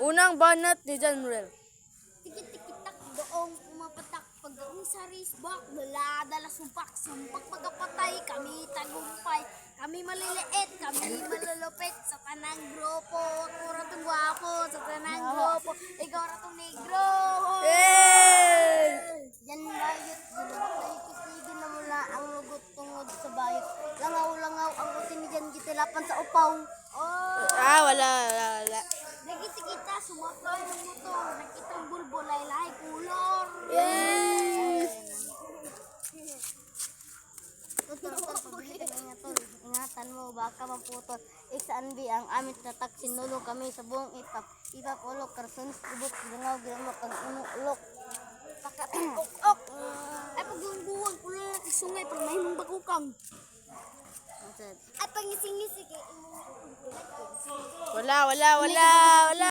Unang banat ni John Murel. Tikit-tikitak doong umapatak pag sa risbak, dala sumpak, pagkapatay, kami tagumpay, kami maliliit, kami malulupit, sa tanang grupo, ako ratong gwapo, sa tanang grupo, ikaw ratong negro. Yay! Yan bayot, ginagkaikisigin na mula ang lugot tungod sa bayot. Langaw-langaw ang utin ni Jan gitilapan sa upaw. Wala. Nagkita sumakay ng motor, nakitang bulbo, laylay, kulor. Yay! Tol, pabilis ka nga tol. Ingatan mo, baka maputol. Saan bi ang amit na taksi, nulong kami sa buong itap. Ipap ulok, karsonis, ibot, bungaw, ginamok, ang ulok. Pakatok-ok. Ay, pagbuwag, kulor, sungay, pero may mong bagukang. Ay, pangising-ngisig, Wala.